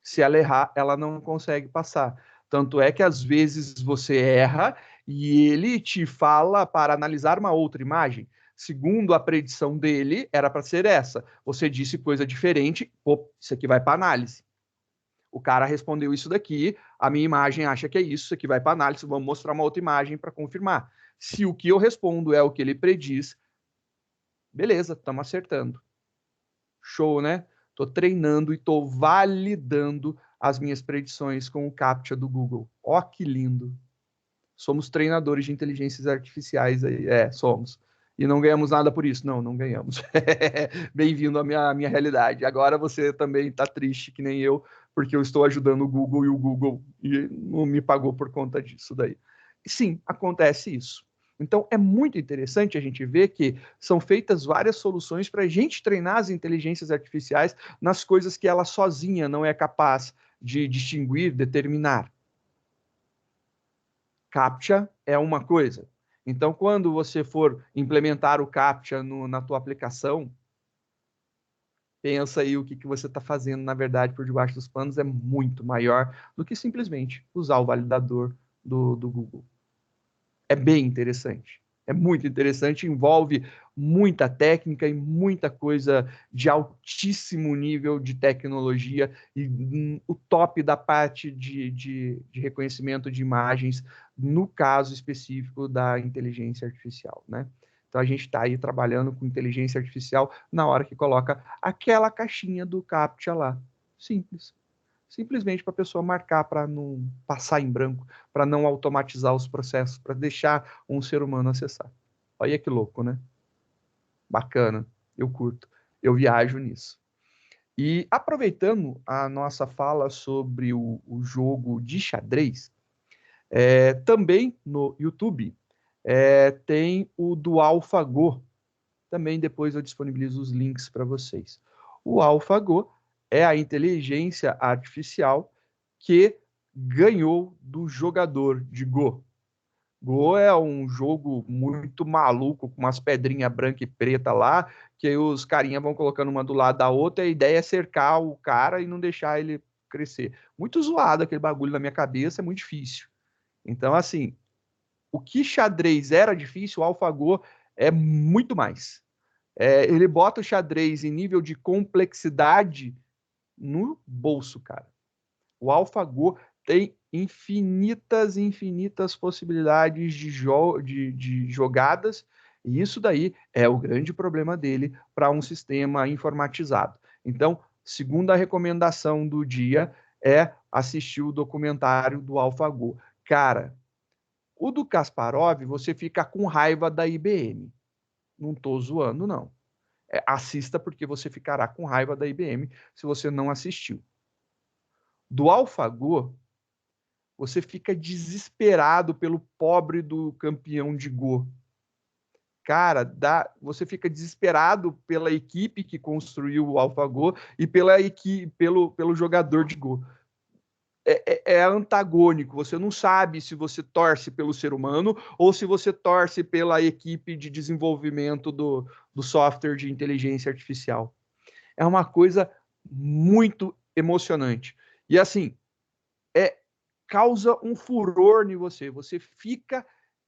Se ela errar, ela não consegue passar. Tanto é que às vezes você erra e ele te fala para analisar uma outra imagem. Segundo a predição dele, era para ser essa. Você disse coisa diferente, isso aqui vai para análise. O cara respondeu isso daqui, a minha imagem acha que é isso aqui vai para análise, vamos mostrar uma outra imagem para confirmar. Se o que eu respondo é o que ele prediz, beleza, estamos acertando. Show, né? Estou treinando e estou validando as minhas predições com o CAPTCHA do Google. Ó, que lindo. Somos treinadores de inteligências artificiais aí. Somos. E não ganhamos nada por isso. Não ganhamos. Bem-vindo à minha realidade. Agora você também está triste, que nem eu, porque eu estou ajudando o Google e o Google não me pagou por conta disso daí. E sim, acontece isso. Então, é muito interessante a gente ver que são feitas várias soluções para a gente treinar as inteligências artificiais nas coisas que ela sozinha não é capaz de distinguir, determinar. CAPTCHA é uma coisa. Então, quando você for implementar o CAPTCHA na tua aplicação, pensa aí o que você está fazendo, na verdade, por debaixo dos panos é muito maior do que simplesmente usar o validador do Google. É bem interessante. É muito interessante, envolve muita técnica e muita coisa de altíssimo nível de tecnologia e o top da parte de reconhecimento de imagens, no caso específico da inteligência artificial, né? Então a gente está aí trabalhando com inteligência artificial na hora que coloca aquela caixinha do CAPTCHA lá. Simples. Simplesmente para a pessoa marcar, para não passar em branco, para não automatizar os processos, para deixar um ser humano acessar. Olha que louco, né? Bacana, eu curto, eu viajo nisso. E aproveitando a nossa fala sobre o jogo de xadrez, também no YouTube tem o do AlphaGo. Também depois eu disponibilizo os links para vocês. O AlphaGo é a inteligência artificial que ganhou do jogador de Go. Go é um jogo muito maluco, com umas pedrinhas branca e preta lá, que aí os carinha vão colocando uma do lado da outra, e a ideia é cercar o cara e não deixar ele crescer. Muito zoado aquele bagulho na minha cabeça, é muito difícil. Então, assim, o que xadrez era difícil, o AlphaGo é muito mais. Ele bota o xadrez em nível de complexidade no bolso, cara. O AlphaGo tem infinitas possibilidades de jogadas, e isso daí é o grande problema dele para um sistema informatizado. Então, segunda recomendação do dia é assistir o documentário do AlphaGo. Cara, o do Kasparov, você fica com raiva da IBM. Não estou zoando, não. Assista porque você ficará com raiva da IBM se você não assistiu. Do AlphaGo, você fica desesperado pelo pobre do campeão de Go. Cara, você fica desesperado pela equipe que construiu o AlphaGo e pelo jogador de Go. É antagônico, você não sabe se você torce pelo ser humano ou se você torce pela equipe de desenvolvimento do software de inteligência artificial. É uma coisa muito emocionante. E assim, causa um furor em você. Você fica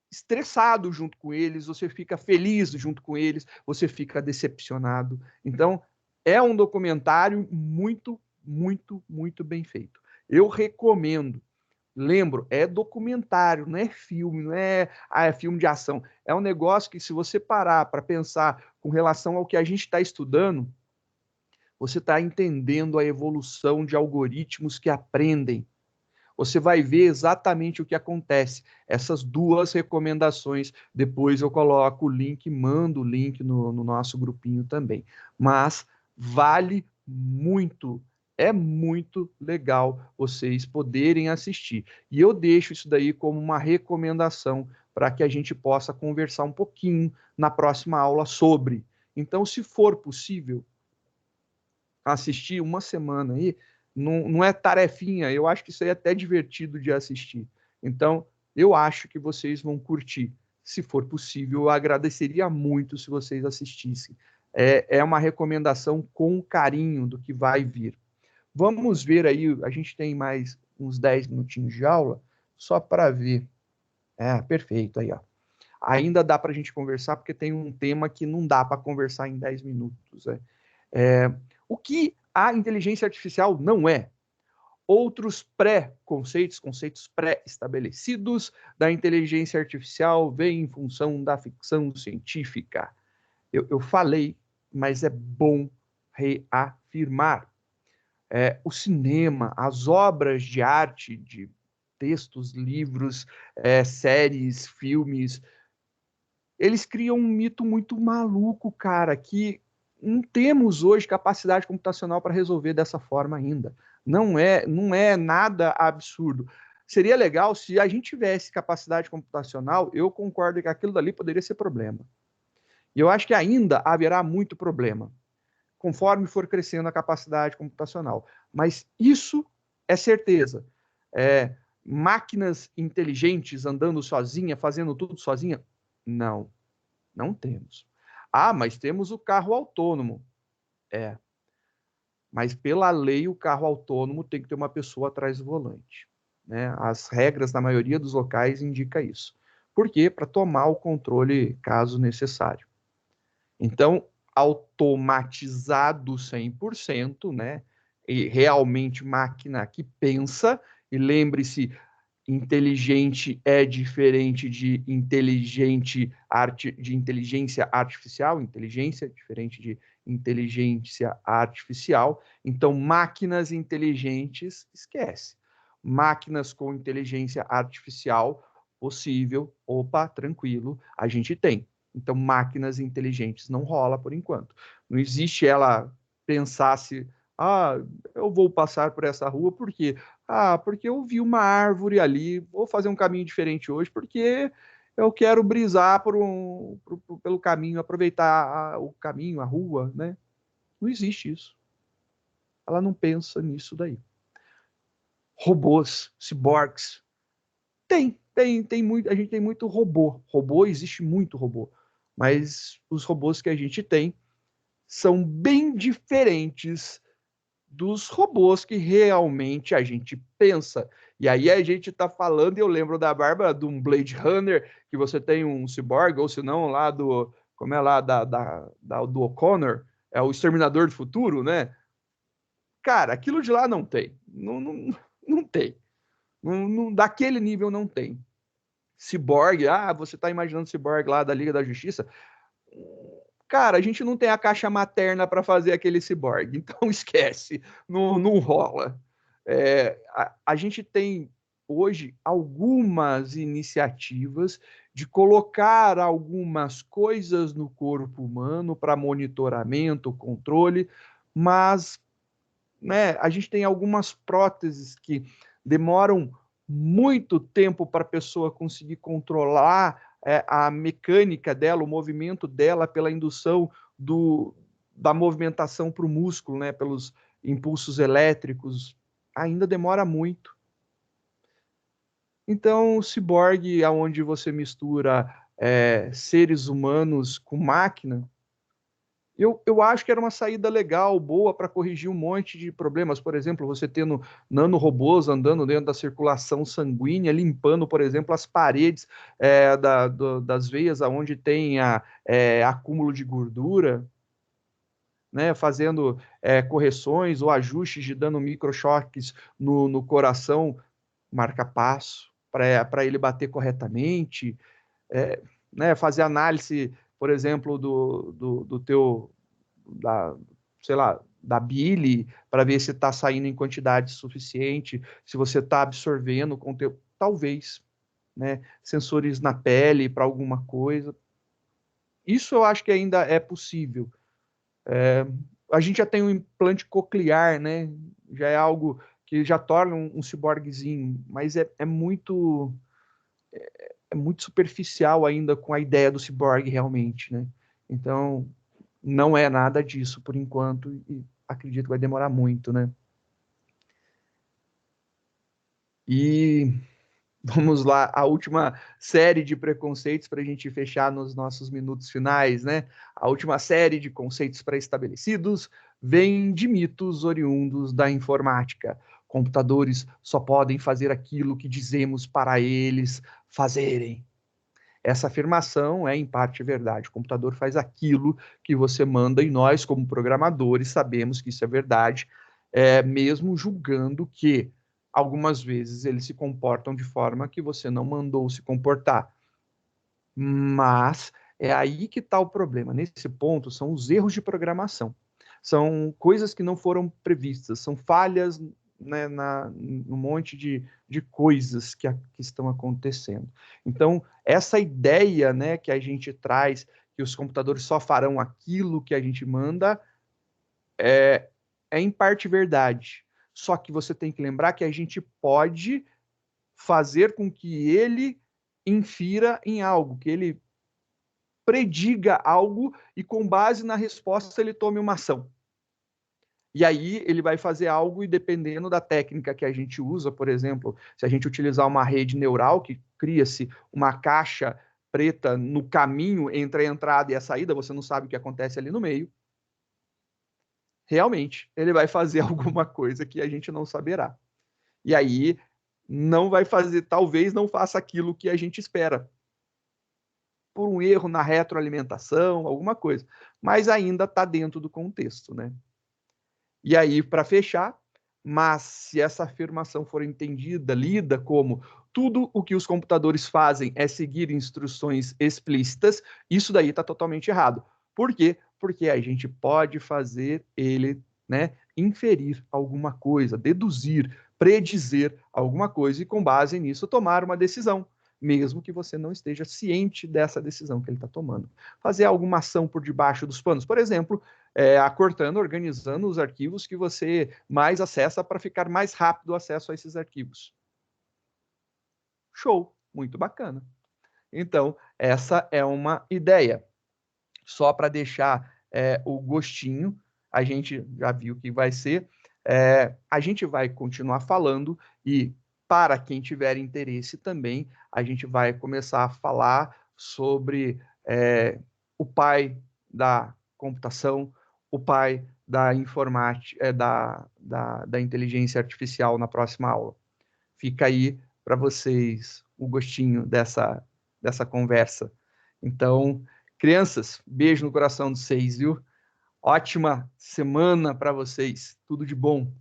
estressado junto com eles, você fica feliz junto com eles, você fica decepcionado. Então, é um documentário muito bem feito. Eu recomendo. Lembro, é documentário, não é filme, não é filme de ação. É um negócio que, se você parar para pensar com relação ao que a gente está estudando, você está entendendo a evolução de algoritmos que aprendem. Você vai ver exatamente o que acontece. Essas duas recomendações, depois eu coloco o link, mando o link no nosso grupinho também. Mas vale muito, é muito legal vocês poderem assistir. E eu deixo isso daí como uma recomendação para que a gente possa conversar um pouquinho na próxima aula sobre. Então, se for possível, assistir uma semana aí, não é tarefinha, eu acho que isso aí é até divertido de assistir. Então, eu acho que vocês vão curtir. Se for possível, eu agradeceria muito se vocês assistissem. É uma recomendação com carinho do que vai vir. Vamos ver aí, a gente tem mais uns 10 minutinhos de aula, só para ver. Perfeito, aí, ó. Ainda dá para a gente conversar, porque tem um tema que não dá para conversar em 10 minutos. O que a inteligência artificial não é? Outros conceitos pré-estabelecidos da inteligência artificial vêm em função da ficção científica. Eu falei, mas é bom reafirmar. O cinema, as obras de arte, de textos, livros, séries, filmes, eles criam um mito muito maluco, cara, que não temos hoje capacidade computacional para resolver dessa forma ainda. Não é nada absurdo. Seria legal se a gente tivesse capacidade computacional, eu concordo que aquilo dali poderia ser problema. E eu acho que ainda haverá muito problema, conforme for crescendo a capacidade computacional. Mas isso é certeza. Máquinas inteligentes andando sozinha, fazendo tudo sozinha? Não temos. Mas temos o carro autônomo. Mas pela lei, o carro autônomo tem que ter uma pessoa atrás do volante. Né? As regras, na maioria dos locais, indicam isso. Por quê? Para tomar o controle caso necessário. Então, automatizado 100%, né? E realmente máquina que pensa, e lembre-se, inteligente é diferente de inteligência artificial, inteligência é diferente de inteligência artificial. Então, máquinas inteligentes, esquece. Máquinas com inteligência artificial, possível, opa, tranquilo, a gente tem. Então, máquinas inteligentes não rola por enquanto. Não existe ela pensasse, eu vou passar por essa rua, por quê? Porque eu vi uma árvore ali, vou fazer um caminho diferente hoje, porque eu quero brisar pelo caminho, aproveitar o caminho, a rua, né? Não existe isso. Ela não pensa nisso daí. Robôs, ciborgues. Tem muito, a gente tem muito robô. Robô, existe muito robô. Mas os robôs que a gente tem são bem diferentes dos robôs que realmente a gente pensa. E aí a gente está falando, e eu lembro da Bárbara, de um Blade Runner, que você tem um ciborgue, ou se não, lá do, como é lá, do O'Connor, é o Exterminador do Futuro, né? Cara, aquilo de lá não tem. Não tem. Daquele nível não tem. Ciborgue, você está imaginando ciborgue lá da Liga da Justiça? Cara, a gente não tem a caixa materna para fazer aquele ciborgue, então esquece, não rola. A gente tem hoje algumas iniciativas de colocar algumas coisas no corpo humano para monitoramento, controle, mas né, a gente tem algumas próteses que demoram muito tempo para a pessoa conseguir controlar a mecânica dela, o movimento dela pela indução da movimentação para o músculo, né, pelos impulsos elétricos, ainda demora muito. Então, o ciborgue, onde você mistura seres humanos com máquina, eu acho que era uma saída legal, boa, para corrigir um monte de problemas. Por exemplo, você tendo nanorobôs andando dentro da circulação sanguínea, limpando, por exemplo, as paredes das veias onde tem acúmulo de gordura, né, fazendo correções ou ajustes de dando microchoques no coração, marca-passo, para ele bater corretamente, né, fazer análise, por exemplo, do teu, sei lá, da bile, para ver se está saindo em quantidade suficiente, se você está absorvendo conteúdo, talvez, né, sensores na pele para alguma coisa. Isso eu acho que ainda é possível. A gente já tem um implante coclear, né, já é algo que já torna um ciborguezinho, mas é muito superficial ainda com a ideia do ciborgue realmente, né? Então, não é nada disso por enquanto e acredito que vai demorar muito, né? E vamos lá, a última série de preconceitos para a gente fechar nos nossos minutos finais, né? A última série de conceitos pré-estabelecidos vem de mitos oriundos da informática. Computadores só podem fazer aquilo que dizemos para eles fazerem. Essa afirmação é, em parte, verdade. O computador faz aquilo que você manda e nós, como programadores, sabemos que isso é verdade, mesmo julgando que, algumas vezes, eles se comportam de forma que você não mandou se comportar. Mas é aí que está o problema. Nesse ponto, são os erros de programação. São coisas que não foram previstas, são falhas, né, no monte de coisas que estão acontecendo. Então, essa ideia, né, que a gente traz, que os computadores só farão aquilo que a gente manda, é em parte verdade. Só que você tem que lembrar que a gente pode fazer com que ele infira em algo, que ele prediga algo e, com base na resposta, ele tome uma ação. E aí ele vai fazer algo e, dependendo da técnica que a gente usa, por exemplo, se a gente utilizar uma rede neural, que cria-se uma caixa preta no caminho entre a entrada e a saída, você não sabe o que acontece ali no meio, realmente ele vai fazer alguma coisa que a gente não saberá. E aí não vai fazer, talvez não faça aquilo que a gente espera. por um erro na retroalimentação, alguma coisa, mas ainda está dentro do contexto, né? E aí, para fechar, mas se essa afirmação for entendida, lida como tudo o que os computadores fazem é seguir instruções explícitas, isso daí está totalmente errado. Por quê? Porque a gente pode fazer ele, né, inferir alguma coisa, deduzir, predizer alguma coisa e, com base nisso, tomar uma decisão, mesmo que você não esteja ciente dessa decisão que ele está tomando. Fazer alguma ação por debaixo dos panos, por exemplo, acortando, organizando os arquivos que você mais acessa para ficar mais rápido o acesso a esses arquivos. Show, muito bacana. Então, essa é uma ideia. Só para deixar o gostinho, a gente já viu que vai ser. A gente vai continuar falando e, para quem tiver interesse também, a gente vai começar a falar sobre o pai da computação, o pai da informática, da inteligência artificial na próxima aula. Fica aí para vocês o gostinho dessa conversa. Então, crianças, beijo no coração de vocês, viu? Ótima semana para vocês. Tudo de bom.